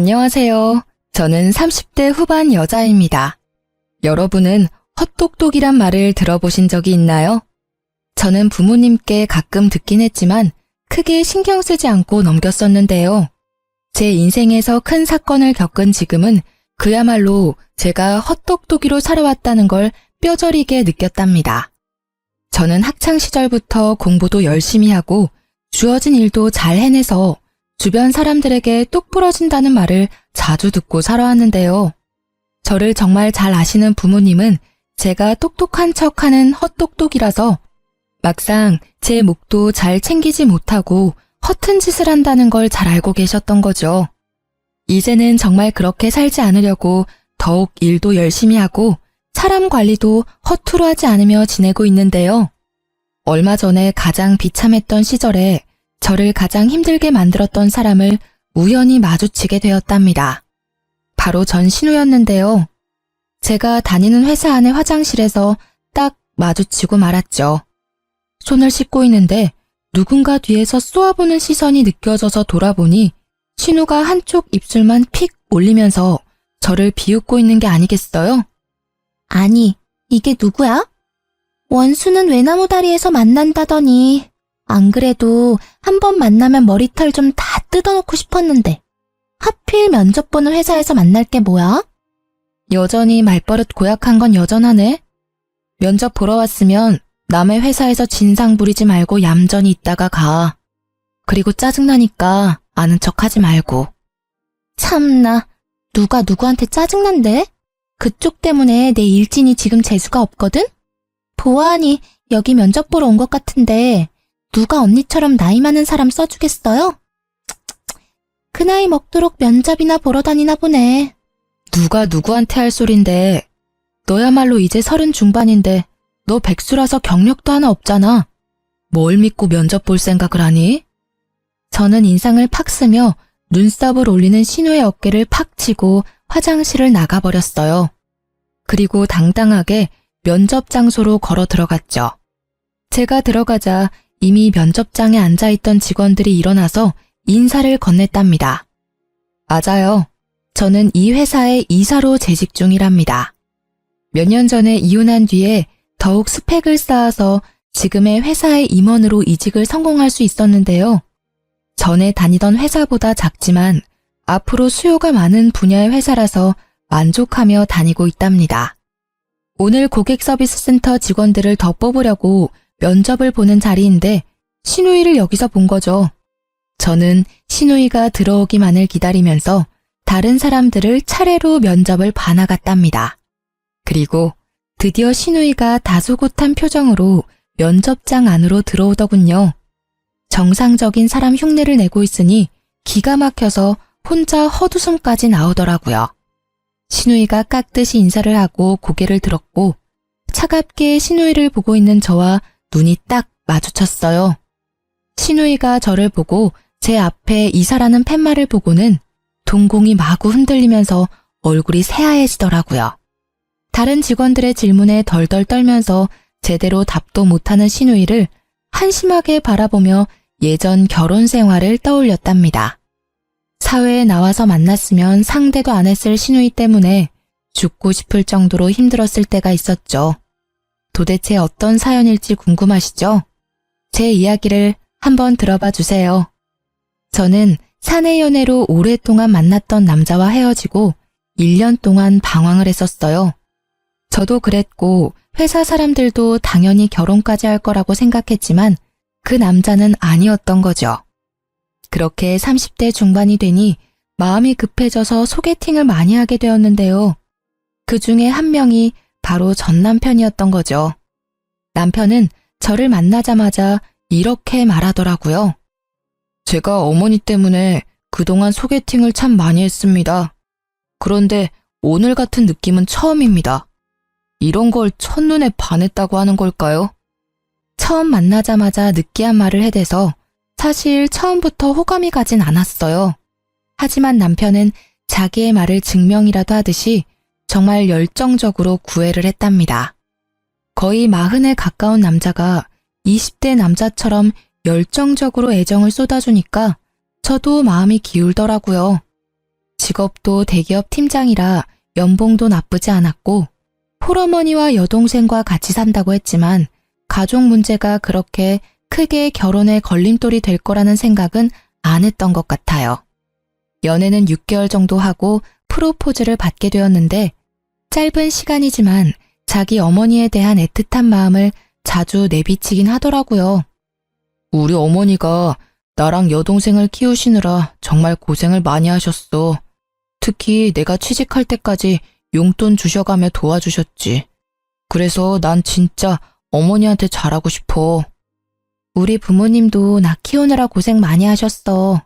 안녕하세요. 저는 30대 후반 여자입니다. 여러분은 헛똑똑이란 말을 들어보신 적이 있나요? 저는 부모님께 가끔 듣긴 했지만 크게 신경 쓰지 않고 넘겼었는데요. 제 인생에서 큰 사건을 겪은 지금은 그야말로 제가 헛똑똑이로 살아왔다는 걸 뼈저리게 느꼈답니다. 저는 학창시절부터 공부도 열심히 하고 주어진 일도 잘 해내서 주변 사람들에게 똑부러진다는 말을 자주 듣고 살아왔는데요. 저를 정말 잘 아시는 부모님은 제가 똑똑한 척하는 헛똑똑이라서 막상 제 몫도 잘 챙기지 못하고 허튼 짓을 한다는 걸 잘 알고 계셨던 거죠. 이제는 정말 그렇게 살지 않으려고 더욱 일도 열심히 하고 사람 관리도 허투루 하지 않으며 지내고 있는데요. 얼마 전에 가장 비참했던 시절에 저를 가장 힘들게 만들었던 사람을 우연히 마주치게 되었답니다. 바로 전 신우였는데요. 제가 다니는 회사 안의 화장실에서 딱 마주치고 말았죠. 손을 씻고 있는데 누군가 뒤에서 쏘아보는 시선이 느껴져서 돌아보니 신우가 한쪽 입술만 픽 올리면서 저를 비웃고 있는 게 아니겠어요? 아니, 이게 누구야? 원수는 외나무 다리에서 만난다더니 안 그래도 한 번 만나면 머리털 좀 다 뜯어놓고 싶었는데 하필 면접 보는 회사에서 만날 게 뭐야? 여전히 말버릇 고약한 건 여전하네. 면접 보러 왔으면 남의 회사에서 진상 부리지 말고 얌전히 있다가 가. 그리고 짜증나니까 아는 척하지 말고. 참나, 누가 누구한테 짜증난대? 그쪽 때문에 내 일진이 지금 재수가 없거든? 보아하니 여기 면접 보러 온 것 같은데 누가 언니처럼 나이 많은 사람 써주겠어요? 그 나이 먹도록 면접이나 보러 다니나 보네. 누가 누구한테 할 소린데. 너야말로 이제 30 중반인데 너 백수라서 경력도 하나 없잖아. 뭘 믿고 면접 볼 생각을 하니? 저는 인상을 팍 쓰며 눈썹을 올리는 신우의 어깨를 팍 치고 화장실을 나가버렸어요. 그리고 당당하게 면접 장소로 걸어 들어갔죠. 제가 들어가자 이미 면접장에 앉아있던 직원들이 일어나서 인사를 건넸답니다. 맞아요. 저는 이 회사의 이사로 재직 중이랍니다. 몇 년 전에 이혼한 뒤에 더욱 스펙을 쌓아서 지금의 회사의 임원으로 이직을 성공할 수 있었는데요. 전에 다니던 회사보다 작지만 앞으로 수요가 많은 분야의 회사라서 만족하며 다니고 있답니다. 오늘 고객 서비스 센터 직원들을 더 뽑으려고 면접을 보는 자리인데 신우이를 여기서 본 거죠. 저는 신우이가 들어오기만을 기다리면서 다른 사람들을 차례로 면접을 봐나갔답니다. 그리고 드디어 신우이가 다소곳한 표정으로 면접장 안으로 들어오더군요. 정상적인 사람 흉내를 내고 있으니 기가 막혀서 혼자 헛웃음까지 나오더라고요. 신우이가 깍듯이 인사를 하고 고개를 들었고 차갑게 신우이를 보고 있는 저와 눈이 딱 마주쳤어요. 신우이가 저를 보고 제 앞에 이사라는 팻말을 보고는 동공이 마구 흔들리면서 얼굴이 새하얘지더라고요. 다른 직원들의 질문에 덜덜 떨면서 제대로 답도 못하는 신우이를 한심하게 바라보며 예전 결혼 생활을 떠올렸답니다. 사회에 나와서 만났으면 상대도 안 했을 신우이 때문에 죽고 싶을 정도로 힘들었을 때가 있었죠. 도대체 어떤 사연일지 궁금하시죠? 제 이야기를 한번 들어봐 주세요. 저는 사내 연애로 오랫동안 만났던 남자와 헤어지고 1년 동안 방황을 했었어요. 저도 그랬고 회사 사람들도 당연히 결혼까지 할 거라고 생각했지만 그 남자는 아니었던 거죠. 그렇게 30대 중반이 되니 마음이 급해져서 소개팅을 많이 하게 되었는데요. 그 중에 한 명이 바로 전 남편이었던 거죠. 남편은 저를 만나자마자 이렇게 말하더라고요. 제가 어머니 때문에 그동안 소개팅을 참 많이 했습니다. 그런데 오늘 같은 느낌은 처음입니다. 이런 걸 첫눈에 반했다고 하는 걸까요? 처음 만나자마자 느끼한 말을 해대서 사실 처음부터 호감이 가진 않았어요. 하지만 남편은 자기의 말을 증명이라도 하듯이 정말 열정적으로 구애를 했답니다. 거의 40에 가까운 남자가 20대 남자처럼 열정적으로 애정을 쏟아주니까 저도 마음이 기울더라고요. 직업도 대기업 팀장이라 연봉도 나쁘지 않았고 홀어머니와 여동생과 같이 산다고 했지만 가족 문제가 그렇게 크게 결혼에 걸림돌이 될 거라는 생각은 안 했던 것 같아요. 연애는 6개월 정도 하고 프로포즈를 받게 되었는데 짧은 시간이지만 자기 어머니에 대한 애틋한 마음을 자주 내비치긴 하더라고요. 우리 어머니가 나랑 여동생을 키우시느라 정말 고생을 많이 하셨어. 특히 내가 취직할 때까지 용돈 주셔가며 도와주셨지. 그래서 난 진짜 어머니한테 잘하고 싶어. 우리 부모님도 나 키우느라 고생 많이 하셨어.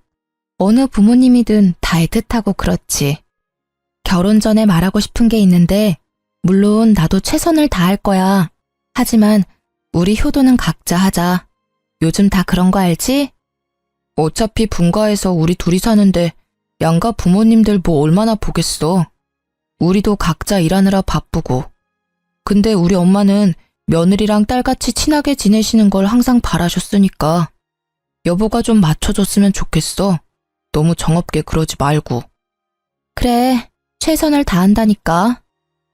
어느 부모님이든 다 애틋하고 그렇지. 결혼 전에 말하고 싶은 게 있는데 물론 나도 최선을 다할 거야. 하지만 우리 효도는 각자 하자. 요즘 다 그런 거 알지? 어차피 분가에서 우리 둘이 사는데 양가 부모님들 뭐 얼마나 보겠어. 우리도 각자 일하느라 바쁘고. 근데 우리 엄마는 며느리랑 딸같이 친하게 지내시는 걸 항상 바라셨으니까 여보가 좀 맞춰줬으면 좋겠어. 너무 정없게 그러지 말고. 그래, 최선을 다한다니까.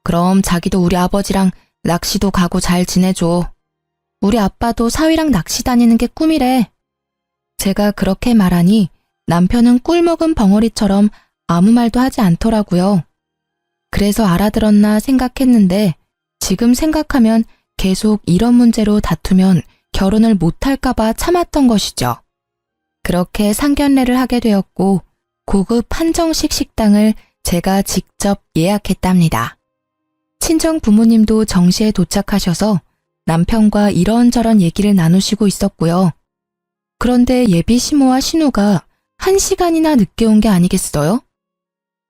그럼 자기도 우리 아버지랑 낚시도 가고 잘 지내줘. 우리 아빠도 사위랑 낚시 다니는 게 꿈이래. 제가 그렇게 말하니 남편은 꿀 먹은 벙어리처럼 아무 말도 하지 않더라고요. 그래서 알아들었나 생각했는데 지금 생각하면 계속 이런 문제로 다투면 결혼을 못할까봐 참았던 것이죠. 그렇게 상견례를 하게 되었고 고급 한정식 식당을 제가 직접 예약했답니다. 친정 부모님도 정시에 도착하셔서 남편과 이런저런 얘기를 나누시고 있었고요. 그런데 예비 시모와 신우가 1시간이나 늦게 온 게 아니겠어요?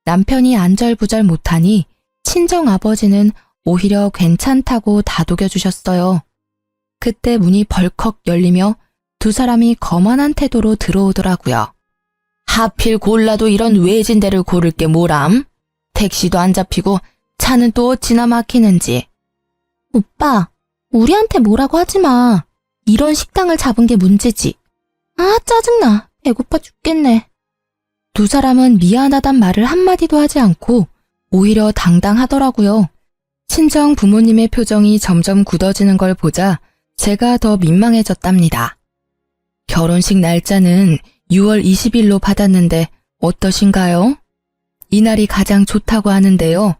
남편이 안절부절 못하니 친정 아버지는 오히려 괜찮다고 다독여 주셨어요. 그때 문이 벌컥 열리며 두 사람이 거만한 태도로 들어오더라고요. 하필 골라도 이런 외진 데를 고를 게 뭐람? 택시도 안 잡히고 차는 또 어찌나 막히는지. 오빠, 우리한테 뭐라고 하지 마. 이런 식당을 잡은 게 문제지. 아, 짜증나. 배고파 죽겠네. 두 사람은 미안하단 말을 한마디도 하지 않고 오히려 당당하더라고요. 친정 부모님의 표정이 점점 굳어지는 걸 보자 제가 더 민망해졌답니다. 결혼식 날짜는 6월 20일로 받았는데 어떠신가요? 이날이 가장 좋다고 하는데요.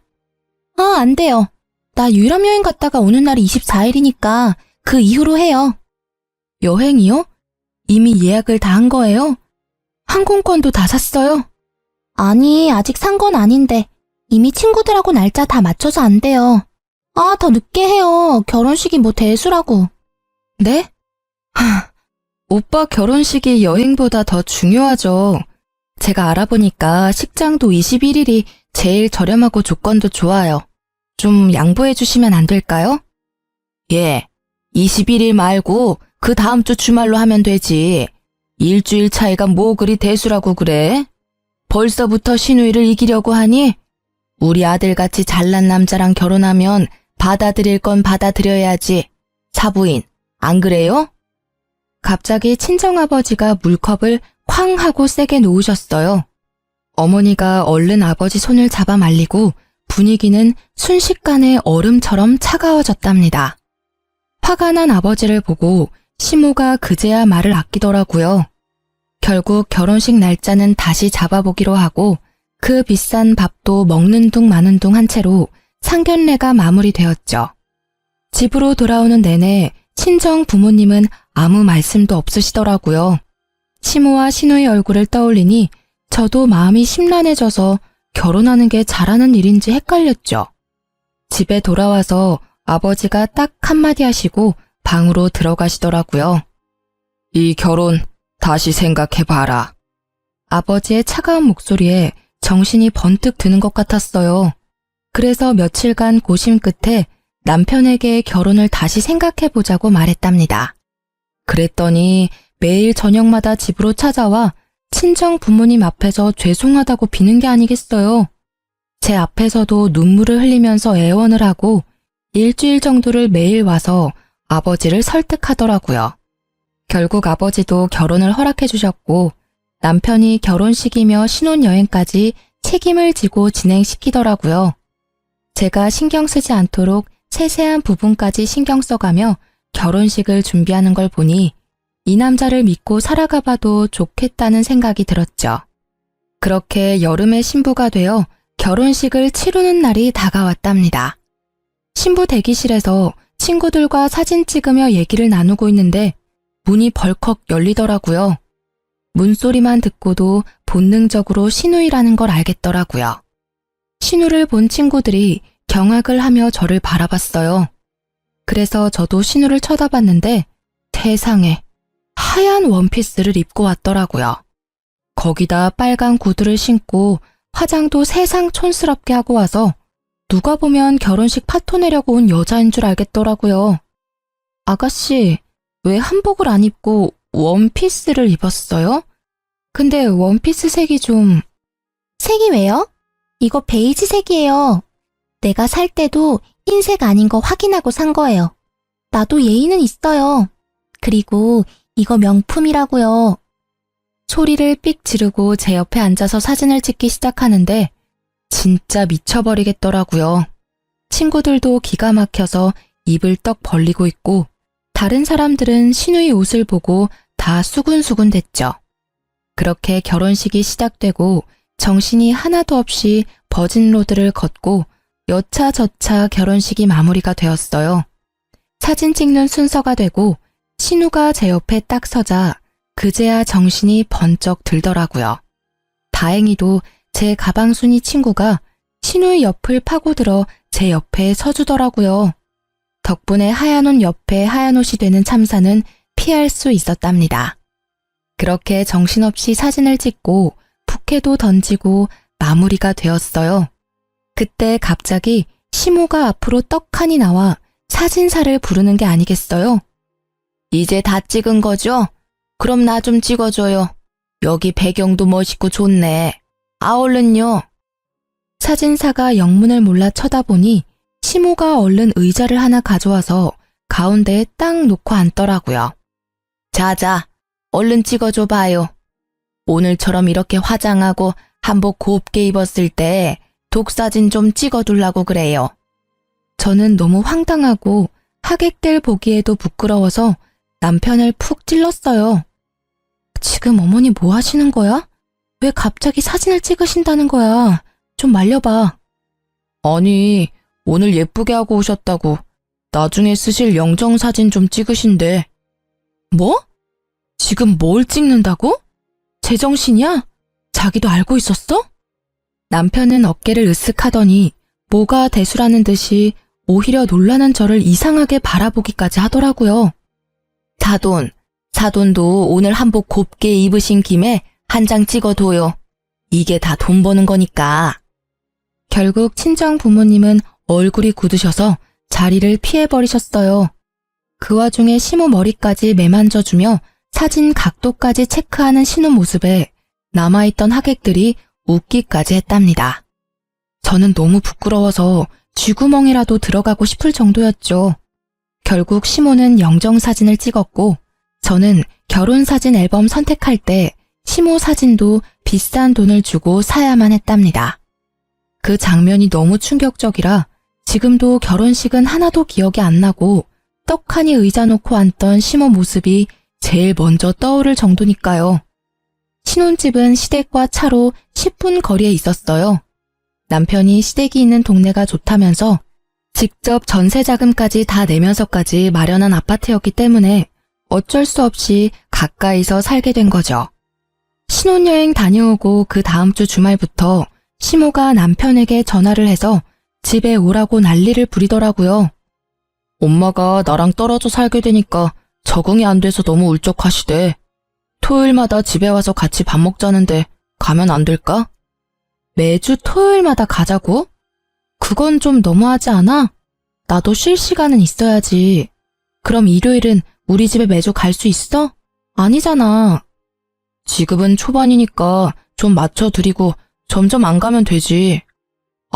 아, 안 돼요. 나 유럽 여행 갔다가 오는 날이 24일이니까 그 이후로 해요. 여행이요? 이미 예약을 다 한 거예요? 항공권도 다 샀어요? 아니, 아직 산 건 아닌데 이미 친구들하고 날짜 다 맞춰서 안 돼요. 아, 더 늦게 해요. 결혼식이 뭐 대수라고. 네? 오빠 결혼식이 여행보다 더 중요하죠. 제가 알아보니까 식장도 21일이 제일 저렴하고 조건도 좋아요. 좀 양보해 주시면 안 될까요? 예, 21일 말고 그 다음 주 주말로 하면 되지. 일주일 차이가 뭐 그리 대수라고 그래? 벌써부터 신우이를 이기려고 하니? 우리 아들같이 잘난 남자랑 결혼하면 받아들일 건 받아들여야지. 사부인, 안 그래요? 갑자기 친정아버지가 물컵을 쾅 하고 세게 놓으셨어요. 어머니가 얼른 아버지 손을 잡아 말리고 분위기는 순식간에 얼음처럼 차가워졌답니다. 화가 난 아버지를 보고 시모가 그제야 말을 아끼더라고요. 결국 결혼식 날짜는 다시 잡아보기로 하고 그 비싼 밥도 먹는 둥 마는 둥 한 채로 상견례가 마무리되었죠. 집으로 돌아오는 내내 친정 부모님은 아무 말씀도 없으시더라고요. 시모와 신우의 얼굴을 떠올리니 저도 마음이 심란해져서 결혼하는 게 잘하는 일인지 헷갈렸죠. 집에 돌아와서 아버지가 딱 한마디 하시고 방으로 들어가시더라고요. 이 결혼 다시 생각해봐라. 아버지의 차가운 목소리에 정신이 번뜩 드는 것 같았어요. 그래서 며칠간 고심 끝에 남편에게 결혼을 다시 생각해보자고 말했답니다. 그랬더니 매일 저녁마다 집으로 찾아와 친정 부모님 앞에서 죄송하다고 비는 게 아니겠어요. 제 앞에서도 눈물을 흘리면서 애원을 하고 일주일 정도를 매일 와서 아버지를 설득하더라고요. 결국 아버지도 결혼을 허락해 주셨고 남편이 결혼식이며 신혼여행까지 책임을 지고 진행시키더라고요. 제가 신경 쓰지 않도록 세세한 부분까지 신경 써가며 결혼식을 준비하는 걸 보니 이 남자를 믿고 살아가 봐도 좋겠다는 생각이 들었죠. 그렇게 여름에 신부가 되어 결혼식을 치르는 날이 다가왔답니다. 신부 대기실에서 친구들과 사진 찍으며 얘기를 나누고 있는데 문이 벌컥 열리더라고요. 문소리만 듣고도 본능적으로 신우이라는 걸 알겠더라고요. 신우를 본 친구들이 경악을 하며 저를 바라봤어요. 그래서 저도 신우를 쳐다봤는데 세상에 하얀 원피스를 입고 왔더라고요. 거기다 빨간 구두를 신고 화장도 세상 촌스럽게 하고 와서 누가 보면 결혼식 파토 내려고 온 여자인 줄 알겠더라고요. 아가씨, 왜 한복을 안 입고 원피스를 입었어요? 근데 원피스 색이 좀... 색이 왜요? 이거 베이지색이에요. 내가 살 때도 흰색 아닌 거 확인하고 산 거예요. 나도 예의는 있어요. 그리고 이거 명품이라고요. 소리를 삑 지르고 제 옆에 앉아서 사진을 찍기 시작하는데 진짜 미쳐버리겠더라고요. 친구들도 기가 막혀서 입을 떡 벌리고 있고 다른 사람들은 신우의 옷을 보고 다 수군수군 됐죠. 그렇게 결혼식이 시작되고 정신이 하나도 없이 버진로드를 걷고 여차저차 결혼식이 마무리가 되었어요. 사진 찍는 순서가 되고 신우가 제 옆에 딱 서자 그제야 정신이 번쩍 들더라고요. 다행히도 제 가방순이 친구가 신우의 옆을 파고들어 제 옆에 서주더라고요. 덕분에 하얀 옷 옆에 하얀 옷이 되는 참사는 피할 수 있었답니다. 그렇게 정신없이 사진을 찍고 부케도 던지고 마무리가 되었어요. 그때 갑자기 시모가 앞으로 떡하니 나와 사진사를 부르는 게 아니겠어요? 이제 다 찍은 거죠? 그럼 나 좀 찍어줘요. 여기 배경도 멋있고 좋네. 얼른요. 사진사가 영문을 몰라 쳐다보니 시모가 얼른 의자를 하나 가져와서 가운데에 딱 놓고 앉더라고요. 자자, 얼른 찍어줘 봐요. 오늘처럼 이렇게 화장하고 한복 곱게 입었을 때 독사진 좀 찍어두려고 그래요. 저는 너무 황당하고 하객들 보기에도 부끄러워서 남편을 푹 찔렀어요. 지금 어머니 뭐 하시는 거야? 왜 갑자기 사진을 찍으신다는 거야? 좀 말려봐. 아니, 오늘 예쁘게 하고 오셨다고 나중에 쓰실 영정사진 좀 찍으신대. 뭐? 지금 뭘 찍는다고? 제정신이야? 자기도 알고 있었어? 남편은 어깨를 으쓱하더니 뭐가 대수라는 듯이 오히려 놀라는 저를 이상하게 바라보기까지 하더라고요. 사돈도 오늘 한복 곱게 입으신 김에 한 장 찍어둬요. 이게 다 돈 버는 거니까. 결국 친정 부모님은 얼굴이 굳으셔서 자리를 피해버리셨어요. 그 와중에 시모 머리까지 매만져주며 사진 각도까지 체크하는 신우 모습에 남아있던 하객들이 웃기까지 했답니다. 저는 너무 부끄러워서 쥐구멍이라도 들어가고 싶을 정도였죠. 결국 시모는 영정사진을 찍었고 저는 결혼사진 앨범 선택할 때 시모 사진도 비싼 돈을 주고 사야만 했답니다. 그 장면이 너무 충격적이라 지금도 결혼식은 하나도 기억이 안 나고 떡하니 의자 놓고 앉던 시모 모습이 제일 먼저 떠오를 정도니까요. 신혼집은 시댁과 차로 10분 거리에 있었어요. 남편이 시댁이 있는 동네가 좋다면서 직접 전세 자금까지 다 내면서까지 마련한 아파트였기 때문에 어쩔 수 없이 가까이서 살게 된 거죠. 신혼여행 다녀오고 그 다음 주 주말부터 시모가 남편에게 전화를 해서 집에 오라고 난리를 부리더라고요. 엄마가 나랑 떨어져 살게 되니까 적응이 안 돼서 너무 울적하시대. 토요일마다 집에 와서 같이 밥 먹자는데 가면 안 될까? 매주 토요일마다 가자고? 그건 좀 너무하지 않아? 나도 쉴 시간은 있어야지. 그럼 일요일은 우리 집에 매주 갈 수 있어? 아니잖아. 지금은 초반이니까 좀 맞춰드리고 점점 안 가면 되지.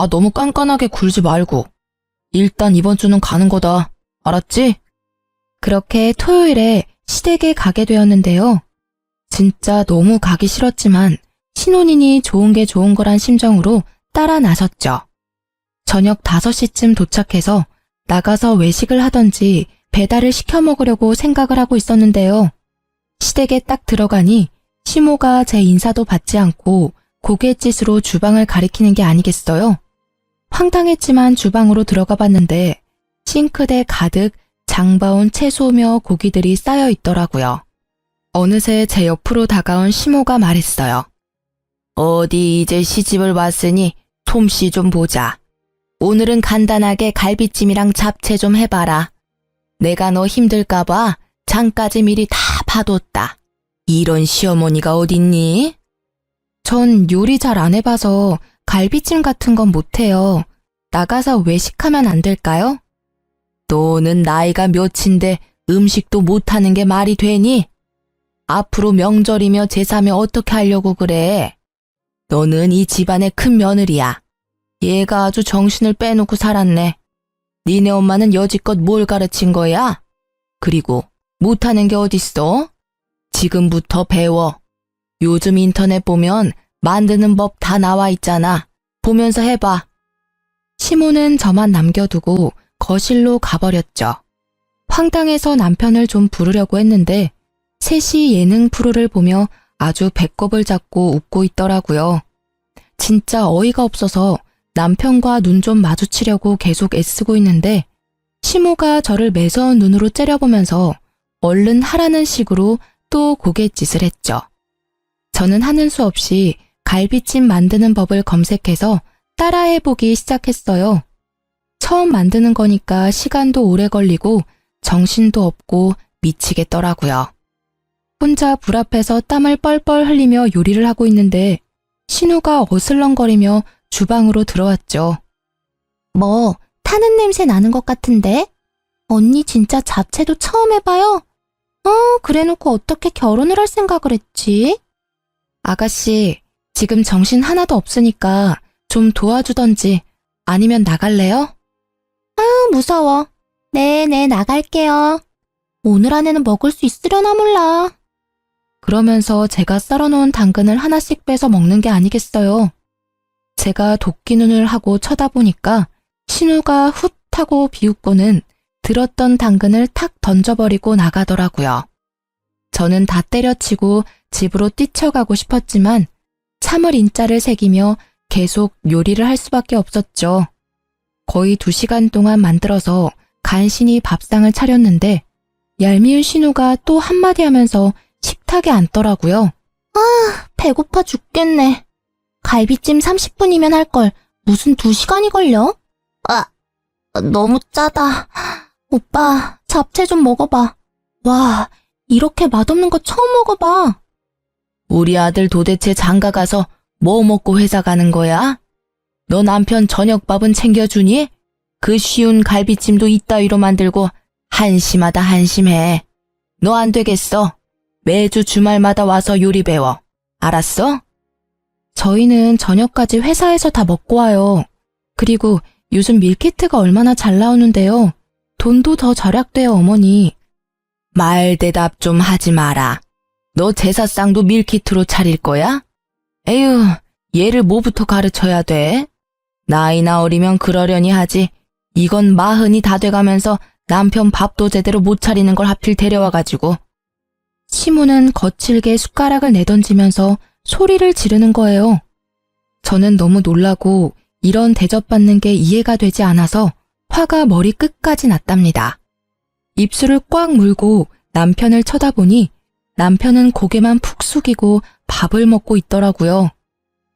너무 깐깐하게 굴지 말고. 일단 이번 주는 가는 거다. 알았지? 그렇게 토요일에 시댁에 가게 되었는데요. 진짜 너무 가기 싫었지만 신혼이니 좋은 게 좋은 거란 심정으로 따라 나섰죠. 저녁 5시쯤 도착해서 나가서 외식을 하던지 배달을 시켜 먹으려고 생각을 하고 있었는데요. 시댁에 딱 들어가니 시모가 제 인사도 받지 않고 고갯짓으로 주방을 가리키는 게 아니겠어요? 황당했지만 주방으로 들어가 봤는데 싱크대 가득 장바온 채소며 고기들이 쌓여 있더라고요. 어느새 제 옆으로 다가온 시모가 말했어요. 어디 이제 시집을 왔으니 솜씨 좀 보자. 오늘은 간단하게 갈비찜이랑 잡채 좀 해봐라. 내가 너 힘들까봐 장까지 미리 다 봐뒀다. 이런 시어머니가 어딨니? 전 요리 잘 안 해봐서 갈비찜 같은 건 못해요. 나가서 외식하면 안 될까요? 너는 나이가 몇인데 음식도 못하는 게 말이 되니? 앞으로 명절이며 제사며 어떻게 하려고 그래? 너는 이 집안의 큰 며느리야. 얘가 아주 정신을 빼놓고 살았네. 니네 엄마는 여지껏 뭘 가르친 거야? 그리고 못하는 게 어딨어? 지금부터 배워. 요즘 인터넷 보면 만드는 법 다 나와 있잖아. 보면서 해봐. 시모는 저만 남겨두고 거실로 가버렸죠. 황당해서 남편을 좀 부르려고 했는데 셋이 예능 프로를 보며 아주 배꼽을 잡고 웃고 있더라고요. 진짜 어이가 없어서 남편과 눈 좀 마주치려고 계속 애쓰고 있는데 시모가 저를 매서운 눈으로 째려보면서 얼른 하라는 식으로 또 고갯짓을 했죠. 저는 하는 수 없이 갈비찜 만드는 법을 검색해서 따라해보기 시작했어요. 처음 만드는 거니까 시간도 오래 걸리고 정신도 없고 미치겠더라고요. 혼자 불 앞에서 땀을 뻘뻘 흘리며 요리를 하고 있는데 신우가 어슬렁거리며 주방으로 들어왔죠. 뭐, 타는 냄새 나는 것 같은데? 언니 진짜 잡채도 처음 해봐요? 그래놓고 어떻게 결혼을 할 생각을 했지? 아가씨, 지금 정신 하나도 없으니까 좀 도와주던지 아니면 나갈래요? 무서워. 네, 나갈게요. 오늘 안에는 먹을 수 있으려나 몰라. 그러면서 제가 썰어놓은 당근을 하나씩 빼서 먹는 게 아니겠어요. 제가 도끼 눈을 하고 쳐다보니까 신우가 훗 하고 비웃고는 들었던 당근을 탁 던져버리고 나가더라고요. 저는 다 때려치고 집으로 뛰쳐가고 싶었지만 참을 인자를 새기며 계속 요리를 할 수밖에 없었죠. 거의 2시간 동안 만들어서 간신히 밥상을 차렸는데 얄미운 신우가 또 한마디 하면서 식탁에 앉더라고요. 배고파 죽겠네. 갈비찜 30분이면 할 걸 무슨 2시간이 걸려? 너무 짜다. 오빠, 잡채 좀 먹어봐. 와, 이렇게 맛없는 거 처음 먹어봐. 우리 아들 도대체 장가 가서 뭐 먹고 회사 가는 거야? 너 남편 저녁밥은 챙겨주니? 그 쉬운 갈비찜도 이따위로 만들고 한심하다 한심해. 너 안 되겠어. 매주 주말마다 와서 요리 배워. 알았어? 저희는 저녁까지 회사에서 다 먹고 와요. 그리고 요즘 밀키트가 얼마나 잘 나오는데요. 돈도 더 절약돼요, 어머니. 말 대답 좀 하지 마라. 너 제사상도 밀키트로 차릴 거야? 에휴, 얘를 뭐부터 가르쳐야 돼? 나이나 어리면 그러려니 하지. 이건 40이 다 돼가면서 남편 밥도 제대로 못 차리는 걸 하필 데려와가지고. 시모는 거칠게 숟가락을 내던지면서 소리를 지르는 거예요. 저는 너무 놀라고 이런 대접받는 게 이해가 되지 않아서 화가 머리 끝까지 났답니다. 입술을 꽉 물고 남편을 쳐다보니 남편은 고개만 푹 숙이고 밥을 먹고 있더라고요.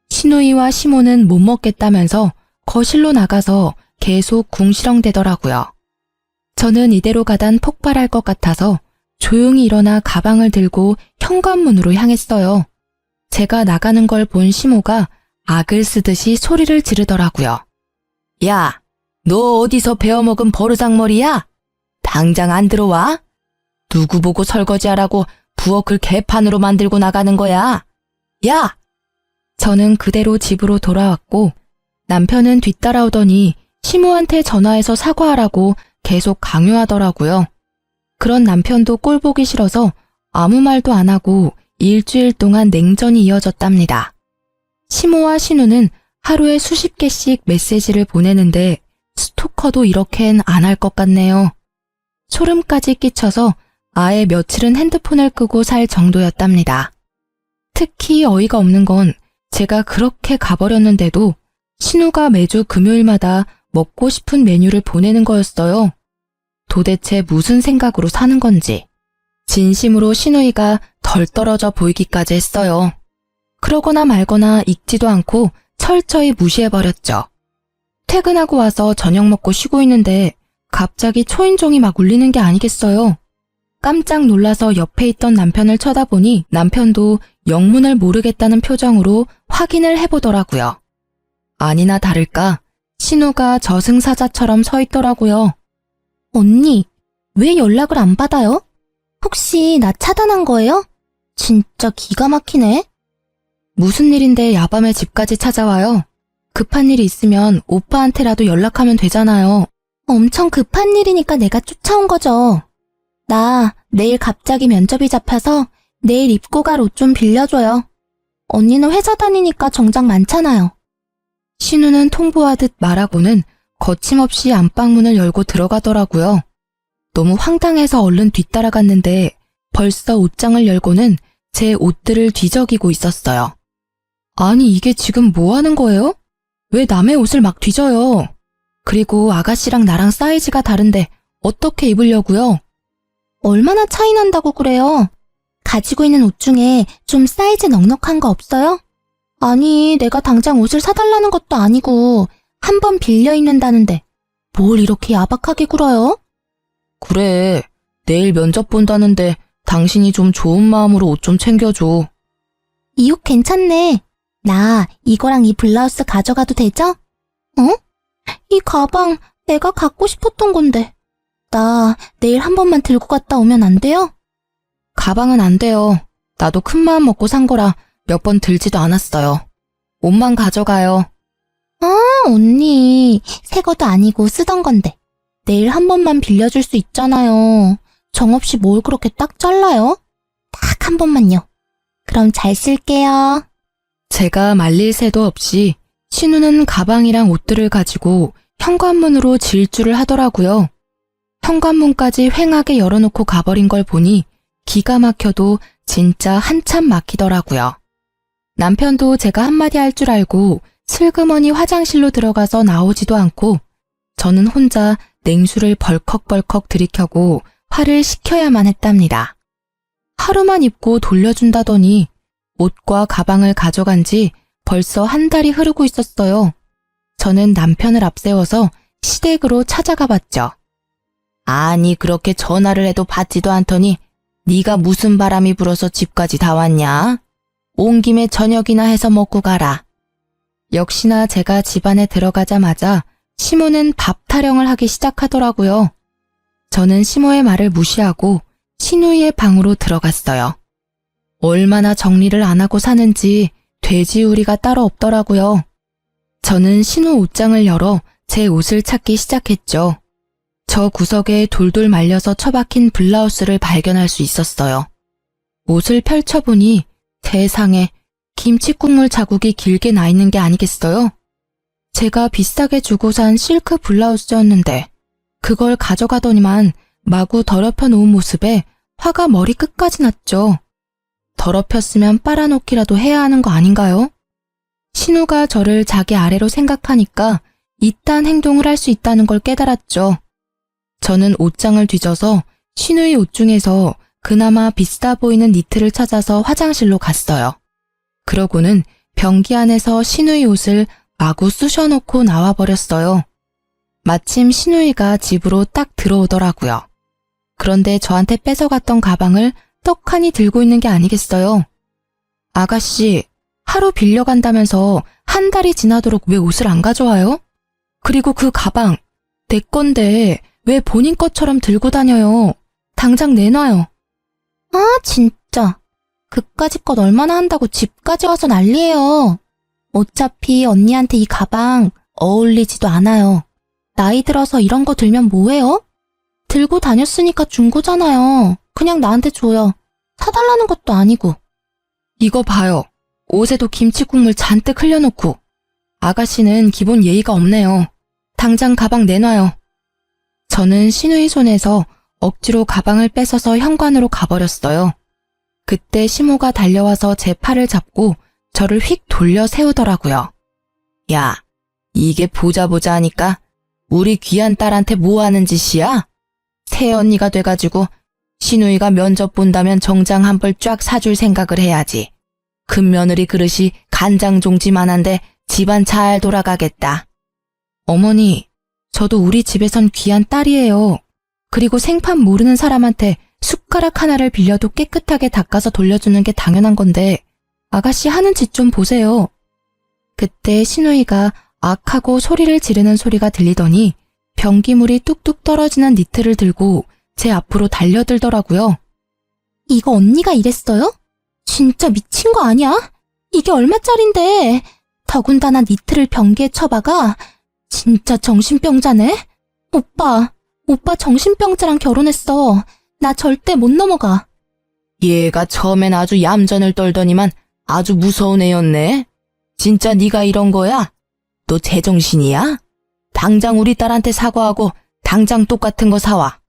시누이와 시모는 못 먹겠다면서 거실로 나가서 계속 궁시렁대더라고요. 저는 이대로 가단 폭발할 것 같아서 조용히 일어나 가방을 들고 현관문으로 향했어요. 제가 나가는 걸 본 시모가 악을 쓰듯이 소리를 지르더라고요. 야, 너 어디서 배워먹은 버르장머리야? 당장 안 들어와? 누구 보고 설거지하라고 부엌을 개판으로 만들고 나가는 거야? 야! 저는 그대로 집으로 돌아왔고 남편은 뒤따라오더니 시모한테 전화해서 사과하라고 계속 강요하더라고요. 그런 남편도 꼴 보기 싫어서 아무 말도 안 하고 일주일 동안 냉전이 이어졌답니다. 시모와 신우는 하루에 수십 개씩 메시지를 보내는데 스토커도 이렇게는 안 할 것 같네요. 소름까지 끼쳐서 아예 며칠은 핸드폰을 끄고 살 정도였답니다. 특히 어이가 없는 건 제가 그렇게 가버렸는데도 신우가 매주 금요일마다 먹고 싶은 메뉴를 보내는 거였어요. 도대체 무슨 생각으로 사는 건지. 진심으로 신우이가 덜 떨어져 보이기까지 했어요. 그러거나 말거나 읽지도 않고 철저히 무시해버렸죠. 퇴근하고 와서 저녁 먹고 쉬고 있는데 갑자기 초인종이 막 울리는 게 아니겠어요. 깜짝 놀라서 옆에 있던 남편을 쳐다보니 남편도 영문을 모르겠다는 표정으로 확인을 해보더라고요. 아니나 다를까 신우가 저승사자처럼 서 있더라고요. 언니, 왜 연락을 안 받아요? 혹시 나 차단한 거예요? 진짜 기가 막히네. 무슨 일인데 야밤에 집까지 찾아와요? 급한 일이 있으면 오빠한테라도 연락하면 되잖아요. 엄청 급한 일이니까 내가 쫓아온 거죠. 나 내일 갑자기 면접이 잡혀서 내일 입고 갈 옷 좀 빌려줘요. 언니는 회사 다니니까 정장 많잖아요. 신우는 통보하듯 말하고는 거침없이 안방문을 열고 들어가더라고요. 너무 황당해서 얼른 뒤따라갔는데 벌써 옷장을 열고는 제 옷들을 뒤적이고 있었어요. 아니 이게 지금 뭐 하는 거예요? 왜 남의 옷을 막 뒤져요? 그리고 아가씨랑 나랑 사이즈가 다른데 어떻게 입으려고요? 얼마나 차이 난다고 그래요? 가지고 있는 옷 중에 좀 사이즈 넉넉한 거 없어요? 아니, 내가 당장 옷을 사달라는 것도 아니고 한 번 빌려 입는다는데 뭘 이렇게 야박하게 굴어요? 그래, 내일 면접 본다는데 당신이 좀 좋은 마음으로 옷 좀 챙겨줘. 이 옷 괜찮네. 나 이거랑 이 블라우스 가져가도 되죠? 이 가방 내가 갖고 싶었던 건데. 나 내일 한 번만 들고 갔다 오면 안 돼요? 가방은 안 돼요. 나도 큰 마음 먹고 산 거라 몇 번 들지도 않았어요. 옷만 가져가요. 언니, 새 것도 아니고 쓰던 건데. 내일 한 번만 빌려줄 수 있잖아요. 정없이 뭘 그렇게 딱 잘라요? 딱 한 번만요. 그럼 잘 쓸게요. 제가 말릴 새도 없이 신우는 가방이랑 옷들을 가지고 현관문으로 질주를 하더라고요. 현관문까지 휑하게 열어놓고 가버린 걸 보니 기가 막혀도 진짜 한참 막히더라고요. 남편도 제가 한마디 할 줄 알고 슬그머니 화장실로 들어가서 나오지도 않고 저는 혼자 냉수를 벌컥벌컥 들이켜고 화를 식혀야만 했답니다. 하루만 입고 돌려준다더니 옷과 가방을 가져간 지 벌써 한 달이 흐르고 있었어요. 저는 남편을 앞세워서 시댁으로 찾아가 봤죠. 아니 그렇게 전화를 해도 받지도 않더니 네가 무슨 바람이 불어서 집까지 다 왔냐? 온 김에 저녁이나 해서 먹고 가라. 역시나 제가 집안에 들어가자마자 시모는 밥 타령을 하기 시작하더라고요. 저는 시모의 말을 무시하고 신우이의 방으로 들어갔어요. 얼마나 정리를 안 하고 사는지 돼지우리가 따로 없더라고요. 저는 신우 옷장을 열어 제 옷을 찾기 시작했죠. 저 구석에 돌돌 말려서 처박힌 블라우스를 발견할 수 있었어요. 옷을 펼쳐보니 세상에 김치국물 자국이 길게 나 있는 게 아니겠어요? 제가 비싸게 주고 산 실크 블라우스였는데 그걸 가져가더니만 마구 더럽혀 놓은 모습에 화가 머리 끝까지 났죠. 더럽혔으면 빨아놓기라도 해야 하는 거 아닌가요? 신우가 저를 자기 아래로 생각하니까 이딴 행동을 할 수 있다는 걸 깨달았죠. 저는 옷장을 뒤져서 신우의 옷 중에서 그나마 비싸 보이는 니트를 찾아서 화장실로 갔어요. 그러고는 변기 안에서 신우의 옷을 마구 쑤셔놓고 나와버렸어요. 마침 신우이가 집으로 딱 들어오더라고요. 그런데 저한테 뺏어갔던 가방을 떡하니 들고 있는 게 아니겠어요. 아가씨, 하루 빌려간다면서 한 달이 지나도록 왜 옷을 안 가져와요? 그리고 그 가방, 내 건데 왜 본인 것처럼 들고 다녀요? 당장 내놔요. 진짜. 그까짓 것 얼마나 한다고 집까지 와서 난리예요. 어차피 언니한테 이 가방 어울리지도 않아요. 나이 들어서 이런 거 들면 뭐해요? 들고 다녔으니까 준 거잖아요. 그냥 나한테 줘요. 사달라는 것도 아니고. 이거 봐요. 옷에도 김치국물 잔뜩 흘려놓고. 아가씨는 기본 예의가 없네요. 당장 가방 내놔요. 저는 신우이 손에서 억지로 가방을 뺏어서 현관으로 가버렸어요. 그때 시모가 달려와서 제 팔을 잡고 저를 휙 돌려 세우더라고요. 야, 이게 보자 하니까 우리 귀한 딸한테 뭐 하는 짓이야? 새언니가 돼가지고 신우이가 면접 본다면 정장 한 벌 쫙 사줄 생각을 해야지. 큰며느리 그릇이 간장종지만한데 집안 잘 돌아가겠다. 어머니, 저도 우리 집에선 귀한 딸이에요. 그리고 생판 모르는 사람한테 숟가락 하나를 빌려도 깨끗하게 닦아서 돌려주는 게 당연한 건데 아가씨 하는 짓 좀 보세요. 그때 신우이가 악하고 소리를 지르는 소리가 들리더니 변기물이 뚝뚝 떨어지는 니트를 들고 제 앞으로 달려들더라고요. 이거 언니가 이랬어요? 진짜 미친 거 아니야? 이게 얼마짜린데? 더군다나 니트를 변기에 쳐박아? 진짜 정신병자네? 오빠 정신병자랑 결혼했어. 나 절대 못 넘어가. 얘가 처음엔 아주 얌전을 떨더니만 아주 무서운 애였네. 진짜 네가 이런 거야? 너 제정신이야? 당장 우리 딸한테 사과하고 당장 똑같은 거 사와.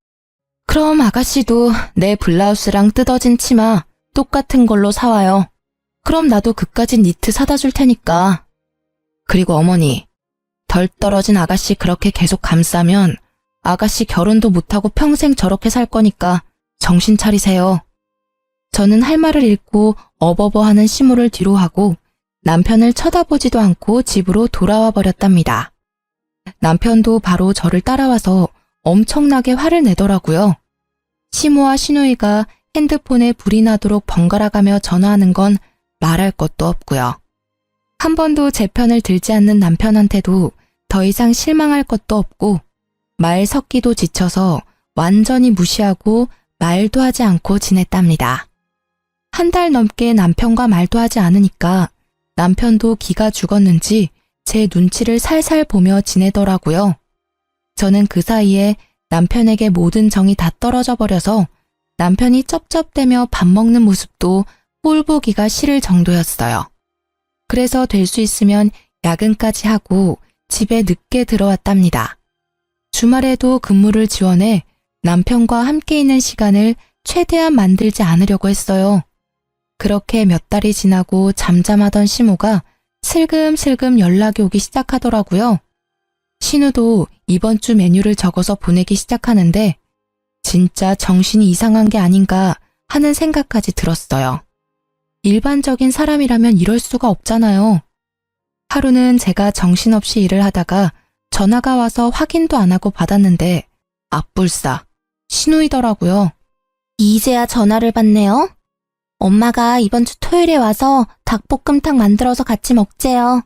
그럼 아가씨도 내 블라우스랑 뜯어진 치마 똑같은 걸로 사와요. 그럼 나도 그까짓 니트 사다 줄 테니까. 그리고 어머니, 덜 떨어진 아가씨 그렇게 계속 감싸면 아가씨 결혼도 못하고 평생 저렇게 살 거니까 정신 차리세요. 저는 할 말을 잃고 어버버하는 시모를 뒤로 하고 남편을 쳐다보지도 않고 집으로 돌아와 버렸답니다. 남편도 바로 저를 따라와서 엄청나게 화를 내더라고요. 시모와 시누이가 핸드폰에 불이 나도록 번갈아가며 전화하는 건 말할 것도 없고요. 한 번도 제 편을 들지 않는 남편한테도 더 이상 실망할 것도 없고 말 섞기도 지쳐서 완전히 무시하고 말도 하지 않고 지냈답니다. 한 달 넘게 남편과 말도 하지 않으니까 남편도 기가 죽었는지 제 눈치를 살살 보며 지내더라고요. 저는 그 사이에 남편에게 모든 정이 다 떨어져 버려서 남편이 쩝쩝대며 밥 먹는 모습도 꼴 보기가 싫을 정도였어요. 그래서 될 수 있으면 야근까지 하고 집에 늦게 들어왔답니다. 주말에도 근무를 지원해 남편과 함께 있는 시간을 최대한 만들지 않으려고 했어요. 그렇게 몇 달이 지나고 잠잠하던 시모가 슬금슬금 연락이 오기 시작하더라고요. 신우도 이번 주 메뉴를 적어서 보내기 시작하는데 진짜 정신이 이상한 게 아닌가 하는 생각까지 들었어요. 일반적인 사람이라면 이럴 수가 없잖아요. 하루는 제가 정신없이 일을 하다가 전화가 와서 확인도 안 하고 받았는데 앞불싸 신우이더라고요. 이제야 전화를 받네요. 엄마가 이번 주 토요일에 와서 닭볶음탕 만들어서 같이 먹재요.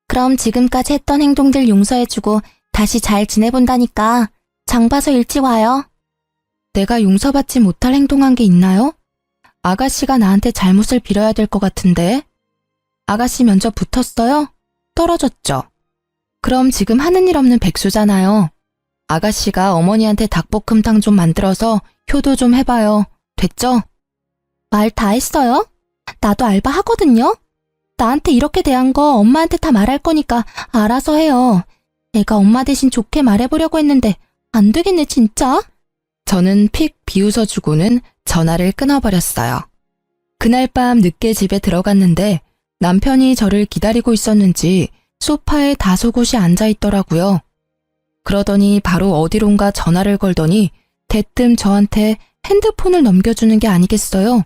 그럼 지금까지 했던 행동들 용서해주고 다시 잘 지내본다니까 장 봐서 일찍 와요. 내가 용서받지 못할 행동한 게 있나요? 아가씨가 나한테 잘못을 빌어야 될 것 같은데. 아가씨 면접 붙었어요? 떨어졌죠? 그럼 지금 하는 일 없는 백수잖아요. 아가씨가 어머니한테 닭볶음탕 좀 만들어서 효도 좀 해봐요. 됐죠? 말 다 했어요? 나도 알바 하거든요. 나한테 이렇게 대한 거 엄마한테 다 말할 거니까 알아서 해요. 내가 엄마 대신 좋게 말해보려고 했는데 안 되겠네 진짜. 저는 픽 비웃어주고는 전화를 끊어버렸어요. 그날 밤 늦게 집에 들어갔는데 남편이 저를 기다리고 있었는지 소파에 다소곳이 앉아있더라고요. 그러더니 바로 어디론가 전화를 걸더니 대뜸 저한테 핸드폰을 넘겨주는 게 아니겠어요?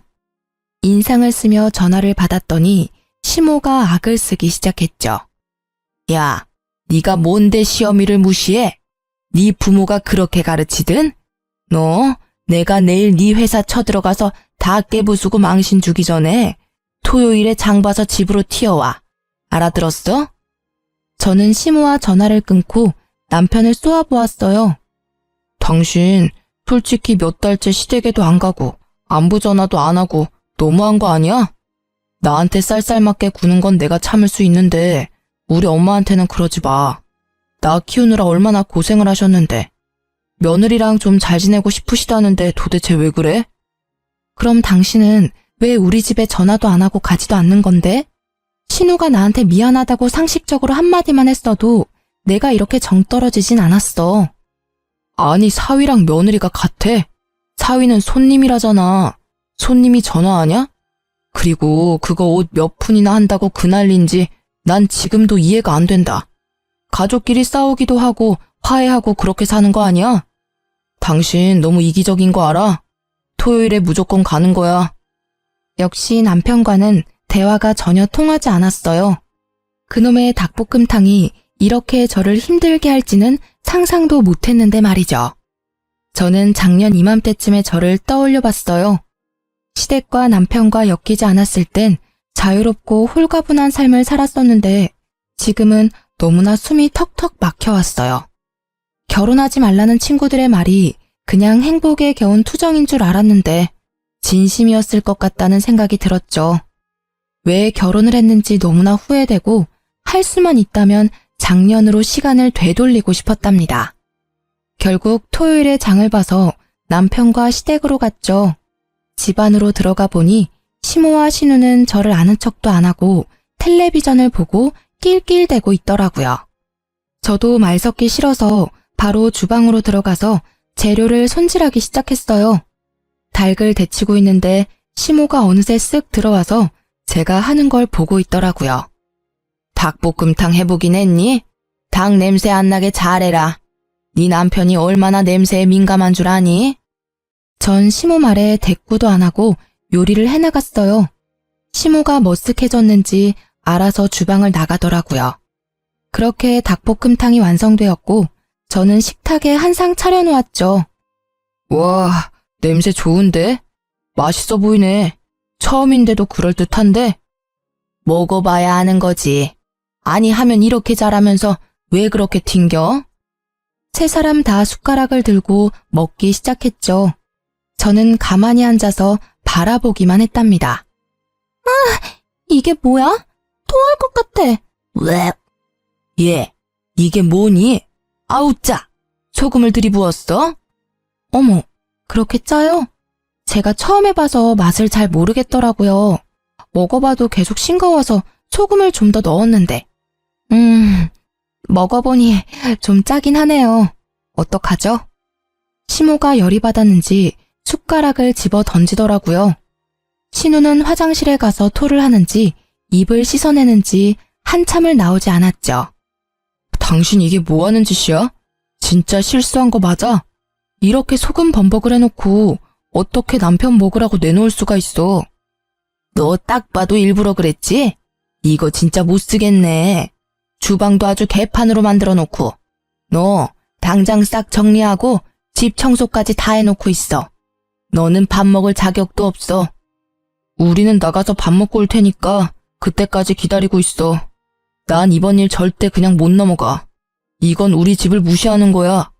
인상을 쓰며 전화를 받았더니 시모가 악을 쓰기 시작했죠. 야, 네가 뭔데 시어미를 무시해? 네 부모가 그렇게 가르치든? 너 내가 내일 네 회사 쳐들어가서 다 깨부수고 망신 주기 전에 토요일에 장 봐서 집으로 튀어와. 알아들었어? 저는 시모와 전화를 끊고 남편을 쏘아보았어요. 당신 솔직히 몇 달째 시댁에도 안 가고 안부 전화도 안 하고 너무한 거 아니야? 나한테 쌀쌀맞게 구는 건 내가 참을 수 있는데 우리 엄마한테는 그러지 마. 나 키우느라 얼마나 고생을 하셨는데. 며느리랑 좀 잘 지내고 싶으시다는데 도대체 왜 그래? 그럼 당신은 왜 우리 집에 전화도 안 하고 가지도 않는 건데? 신우가 나한테 미안하다고 상식적으로 한마디만 했어도 내가 이렇게 정 떨어지진 않았어. 아니, 사위랑 며느리가 같아. 사위는 손님이라잖아. 손님이 전화하냐? 그리고 그거 옷 몇 푼이나 한다고 그 난린지 난 지금도 이해가 안 된다. 가족끼리 싸우기도 하고 화해하고 그렇게 사는 거 아니야? 당신 너무 이기적인 거 알아? 토요일에 무조건 가는 거야. 역시 남편과는 대화가 전혀 통하지 않았어요. 그놈의 닭볶음탕이 이렇게 저를 힘들게 할지는 상상도 못했는데 말이죠. 저는 작년 이맘때쯤에 저를 떠올려 봤어요. 시댁과 남편과 엮이지 않았을 땐 자유롭고 홀가분한 삶을 살았었는데 지금은 너무나 숨이 턱턱 막혀왔어요. 결혼하지 말라는 친구들의 말이 그냥 행복에 겨운 투정인 줄 알았는데 진심이었을 것 같다는 생각이 들었죠. 왜 결혼을 했는지 너무나 후회되고 할 수만 있다면 작년으로 시간을 되돌리고 싶었답니다. 결국 토요일에 장을 봐서 남편과 시댁으로 갔죠. 집 안으로 들어가 보니 시모와 신우는 저를 아는 척도 안 하고 텔레비전을 보고 낄낄대고 있더라고요. 저도 말 섞기 싫어서 바로 주방으로 들어가서 재료를 손질하기 시작했어요. 닭을 데치고 있는데 시모가 어느새 쓱 들어와서 제가 하는 걸 보고 있더라고요. 닭볶음탕 해보긴 했니? 닭 냄새 안 나게 잘해라. 네 남편이 얼마나 냄새에 민감한 줄 아니? 전 시모 말에 대꾸도 안 하고 요리를 해나갔어요. 시모가 머쓱해졌는지 알아서 주방을 나가더라고요. 그렇게 닭볶음탕이 완성되었고 저는 식탁에 한 상 차려놓았죠. 와, 냄새 좋은데? 맛있어 보이네. 처음인데도 그럴듯한데? 먹어봐야 아는 거지. 아니 하면 이렇게 잘하면서 왜 그렇게 튕겨? 세 사람 다 숟가락을 들고 먹기 시작했죠. 저는 가만히 앉아서 바라보기만 했답니다. 이게 뭐야? 토할 것 같아. 왜? 얘, 이게 뭐니? 아우 짜! 소금을 들이부었어? 어머, 그렇게 짜요? 제가 처음 해봐서 맛을 잘 모르겠더라고요. 먹어봐도 계속 싱거워서 소금을 좀 더 넣었는데. 먹어보니 좀 짜긴 하네요. 어떡하죠? 시모가 열이 받았는지 숟가락을 집어 던지더라고요. 신우는 화장실에 가서 토를 하는지 입을 씻어내는지 한참을 나오지 않았죠. 당신 이게 뭐 하는 짓이야? 진짜 실수한 거 맞아? 이렇게 소금 범벅을 해놓고 어떻게 남편 먹으라고 내놓을 수가 있어? 너 딱 봐도 일부러 그랬지? 이거 진짜 못 쓰겠네. 주방도 아주 개판으로 만들어 놓고. 너 당장 싹 정리하고 집 청소까지 다 해놓고 있어. 너는 밥 먹을 자격도 없어. 우리는 나가서 밥 먹고 올 테니까 그때까지 기다리고 있어. 난 이번 일 절대 그냥 못 넘어가. 이건 우리 집을 무시하는 거야.